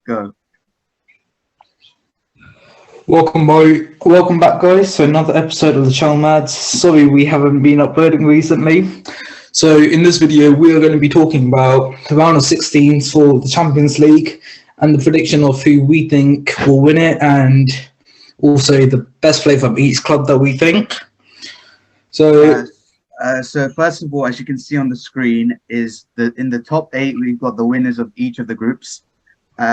Go. Welcome back, guys, to another episode of the Channel Mads. Sorry we haven't been uploading recently. So in this video, we are going to be talking about the round of 16s for the Champions League and the prediction of who we think will win it, and also the best player from each club that we think. So So first of all, as you can see on the screen, is that in the top 8 we've got the winners of each of the groups,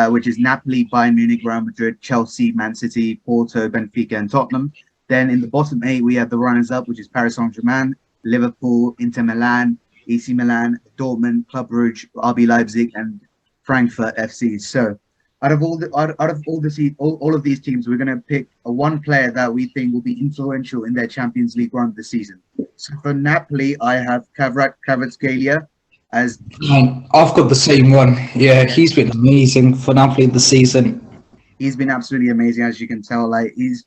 which is Napoli, Bayern Munich, Real Madrid, Chelsea, Man City, Porto, Benfica, and Tottenham. Then in the bottom 8 we have the runners-up, which is Paris Saint-Germain, Liverpool, Inter Milan, AC Milan, Dortmund, Club Brugge, RB Leipzig, and Frankfurt FC. So out of all of these teams, we're going to pick one player that we think will be influential in their Champions League run this season. So for Napoli, I have Kvaratskhelia as. I've got the same one. Yeah, he's been amazing for Napoli this season. He's been absolutely amazing, as you can tell. Like he's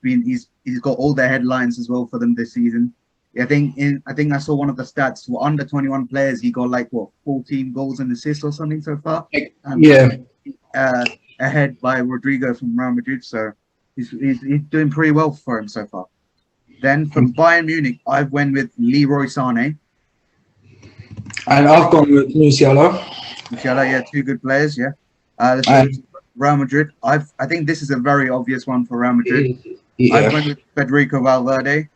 got all the headlines as well for them this season. I think I saw one of the stats for under 21 players. He got 14 goals and assists or something so far. Ahead by Rodrigo from Real Madrid. So he's doing pretty well for him so far. Then from Bayern Munich, I've went with Leroy Sané. And I've gone with Musiala. Musiala, yeah, two good players, yeah. Let's go to Real Madrid. I think this is a very obvious one for Real Madrid. Yeah. I've went with Federico Valverde.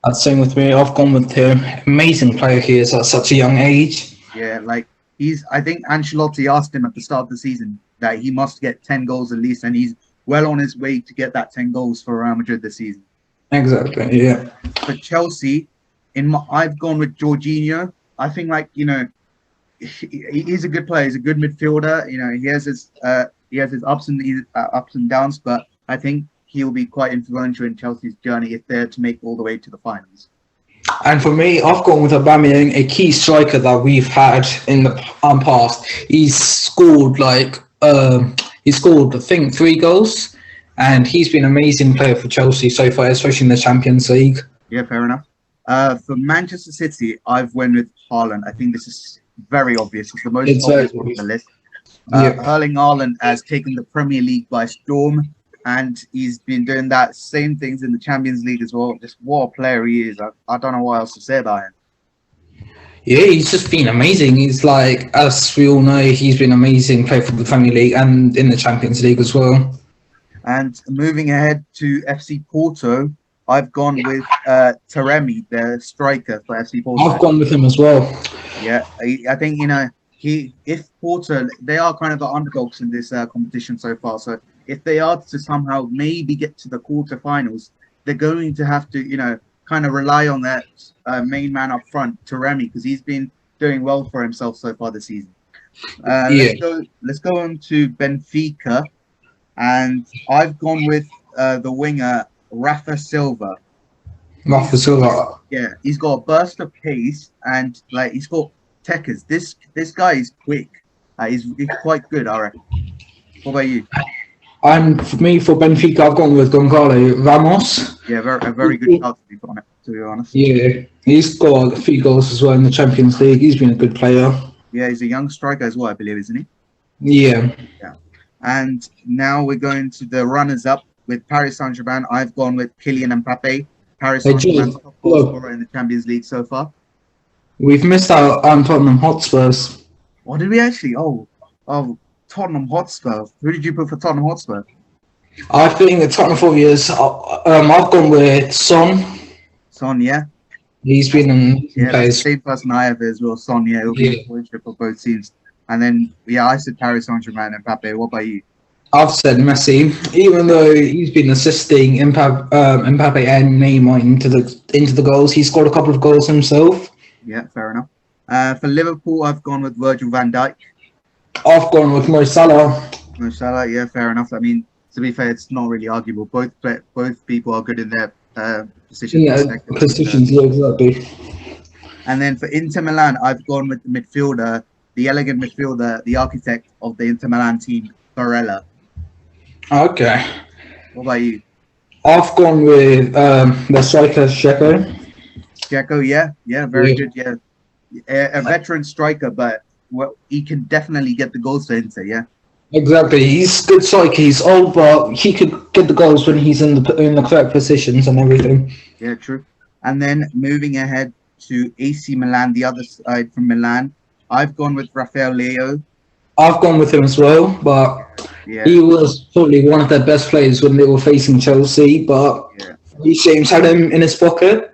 That's same with me. I've gone with him. Amazing player he is at such a young age. Yeah, I think Ancelotti asked him at the start of the season that he must get 10 goals at least, and he's well on his way to get that 10 goals for Real Madrid this season. Exactly, yeah. For Chelsea, I've gone with Jorginho. I think he's a good player. He's a good midfielder. He has his ups and downs, but I think he'll be quite influential in Chelsea's journey if they're to make all the way to the finals. And for me, I've gone with Aubameyang, a key striker that we've had in the past. He's scored I think 3 goals, and he's been an amazing player for Chelsea so far, especially in the Champions League. Yeah, fair enough. For Manchester City, I've went with Haaland. I think this is very obvious. It's the most obvious one on the list. Erling Haaland has taken the Premier League by storm, and he's been doing that same things in the Champions League as well. Just what a player he is. I don't know what else to say about him. Yeah, he's just been amazing. He's as we all know, he's been an amazing player for the Premier League and in the Champions League as well. And moving ahead to FC Porto, I've gone with Taremi, the striker for FC Porto. I've gone with him as well. Yeah, I think if Porto, they are kind of the underdogs in this competition so far. So if they are to somehow maybe get to the quarterfinals, they're going to have to kind of rely on that main man up front, Taremi, because he's been doing well for himself so far this season. Let's go on to Benfica, and I've gone with the winger Rafa Silva. Yeah, he's got a burst of pace, and he's got techers. This guy is quick. He's quite good, I reckon. What about you? And for me, for Benfica, I've gone with Gonçalo Ramos. Yeah, a very good shout to be honest. Yeah, he's got a few goals as well in the Champions League. He's been a good player. Yeah, he's a young striker as well, I believe, isn't he? Yeah. Yeah. And now we're going to the runners-up with Paris Saint-Germain. I've gone with Kylian Mbappe. Paris Saint-Germain's top goal scorer in the Champions League so far. We've missed out on Tottenham Hotspurs. What did we actually? Oh, Tottenham Hotspur. Who did you put for Tottenham Hotspur? I think the Tottenham 4 years. I've gone with Son. Son, yeah. He's been in the same person I have as well. Son, yeah. It'll be a point trip for both teams. And then, I said Paris Saint-Germain and Mbappe. What about you? I've said Messi, even though he's been assisting Mbappe and Neymar into the goals. He scored a couple of goals himself. Yeah, fair enough. For Liverpool, I've gone with Virgil van Dijk. I've gone with Mo Salah. Mo Salah, yeah, fair enough. I mean, to be fair, it's not really arguable. Both people are good in their positions. Yeah, positions, yeah, exactly. And then for Inter Milan, I've gone with the midfielder, the elegant midfielder, the architect of the Inter Milan team, Barella. Okay. What about you? I've gone with the striker, Dzeko. Dzeko, yeah, very good, yeah. A veteran striker, but he can definitely get the goals for Inter, yeah. Exactly. He's good psyche. He's old, but he could get the goals when he's in the correct positions and everything. Yeah, true. And then moving ahead to AC Milan, the other side from Milan, I've gone with Rafael Leo. I've gone with him as well, but Yeah, he was probably one of their best players when they were facing Chelsea. But yeah. Reece James had him in his pocket.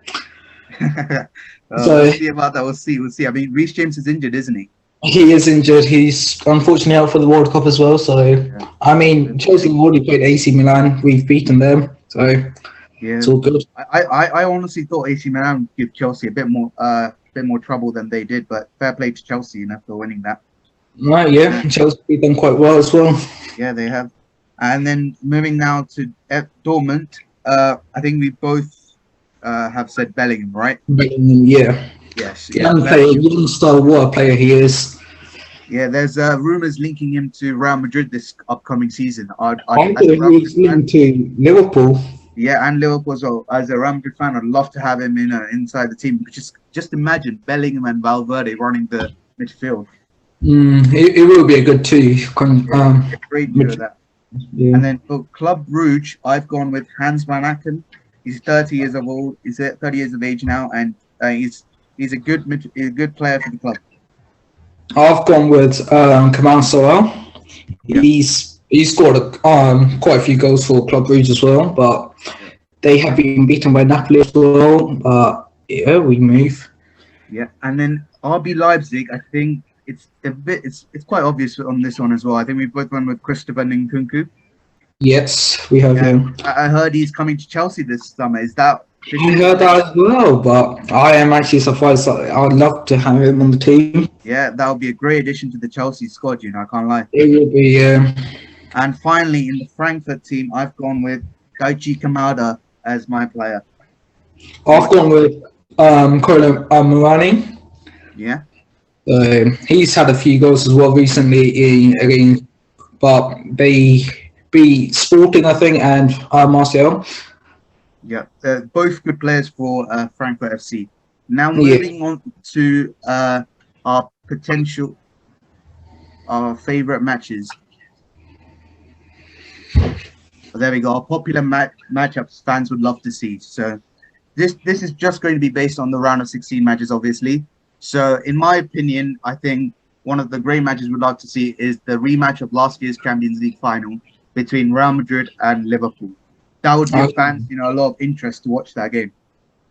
So We'll see about that. We'll see. We'll see. I mean, Reece James is injured, isn't he? he is injured. He's unfortunately out for the World Cup as well. So Yeah. I mean, Chelsea have already played AC Milan. We've beaten them, so Yeah. it's all good. I honestly thought AC Milan would give Chelsea a bit more trouble than they did, but fair play to Chelsea, for winning that. Right, yeah, Chelsea beat them quite well as well. Yeah, they have. And then moving now to Dortmund, I think we both have said Bellingham, right? Bellingham, yeah. Yes. Young player, young star, what a player he is. Yeah, there's rumors linking him to Real Madrid this upcoming season. I thought he was linked to Liverpool. Yeah, and Liverpool as well. As a Real Madrid fan, I'd love to have him inside the team. Just imagine Bellingham and Valverde running the midfield. It will be a good two. Great to that. Yeah. And then for Club Brugge, I've gone with Hans van Aken. He's 30 years of old. He's 30 years of age now, and he's a good player for the club. I've gone with Kamal Soa. Yeah. He's scored quite a few goals for Club Brugge as well, but they have been beaten by Napoli as well. But yeah, we move. Yeah, and then RB Leipzig, I think it's quite obvious on this one as well. I think we both went with Christopher Nkunku. Yes, we have him. I heard he's coming to Chelsea this summer. Is that? I heard that as well, but I am actually surprised. I'd love to have him on the team. Yeah, that would be a great addition to the Chelsea squad. I can't lie. It would be. And finally, in the Frankfurt team, I've gone with Daichi Kamada as my player. I've gone with Colin Morani. Yeah. He's had a few goals as well recently but they beat Sporting, I think, and Marseille. Yeah, both good players for Frankfurt FC. Now moving on to our favorite matches. There we go. Our popular matchups fans would love to see. So this is just going to be based on the round of 16 matches, obviously. So in my opinion, I think one of the great matches we'd like to see is the rematch of last year's Champions League final between Real Madrid and Liverpool. That would give fans, a lot of interest to watch that game.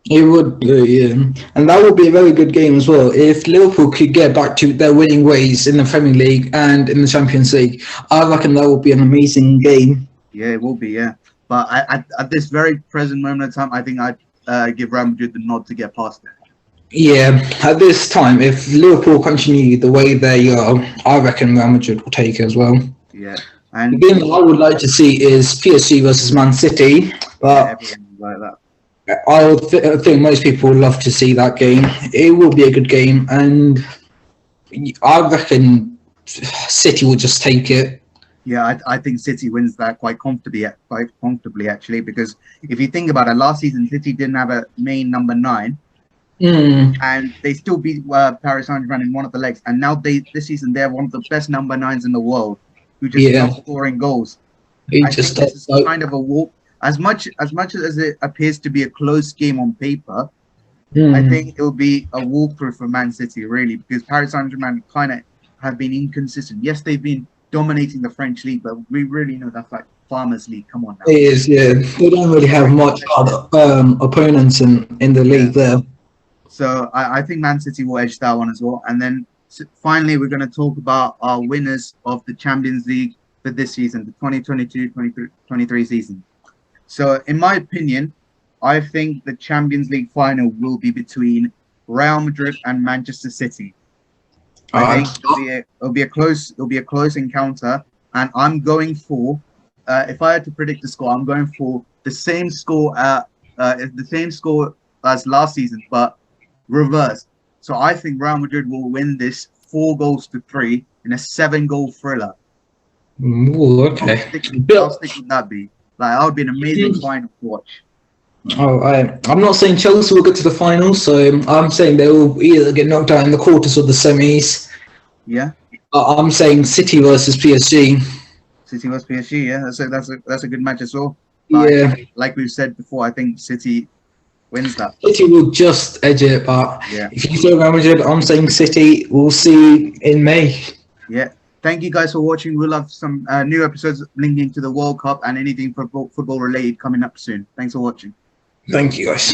It would, yeah. And that would be a very good game as well. If Liverpool could get back to their winning ways in the Premier League and in the Champions League, I reckon that would be an amazing game. Yeah, it will be, yeah. But at this very present moment of time, I think I'd give Real Madrid the nod to get past it. Yeah, at this time, if Liverpool continue the way they are, I reckon Real Madrid will take it as well. Yeah. And the game I would like to see is PSG versus Man City, but like that. I think most people would love to see that game. It will be a good game, and I reckon City will just take it. Yeah, I think City wins that quite comfortably, actually, because if you think about it, last season City didn't have a main number 9, and they still beat Paris Saint-Germain in one of the legs, and now this season they're one of the best number 9s in the world, who just love scoring goals. This is kind of a walk. As much as it appears to be a close game on paper, I think it will be a walkthrough for Man City, really, because Paris Saint-Germain kind of have been inconsistent. Yes, they've been dominating the French league, but we really know that's like Farmers League. Come on now. It is, yeah. They don't really have much other opponents in the league there. So I think Man City will edge that one as well. And then finally, we're going to talk about our winners of the Champions League for this season, the 2022-23 season. So in my opinion, I think the Champions League final will be between Real Madrid and Manchester City. I think it'll be a close encounter, and I'm going for if I had to predict the score, I'm going for the same score as last season, but reversed. So I think Real Madrid will win this 4-3 in a 7-goal thriller. Ooh, okay. I'll stick with that beat. That would be an amazing final to watch. Oh, I'm not saying Chelsea will get to the final, so I'm saying they will either get knocked out in the quarters or the semis. Yeah. I'm saying City versus PSG. City versus PSG, yeah, that's a good match as well. But Yeah, like we've said before, I think City wins that. City will just edge it, but Yeah. if you say Real Madrid, I'm saying City. We'll see in May. Yeah. Thank you guys for watching. We'll have some new episodes linking to the World Cup and anything football related coming up soon. Thanks for watching. Thank you, guys.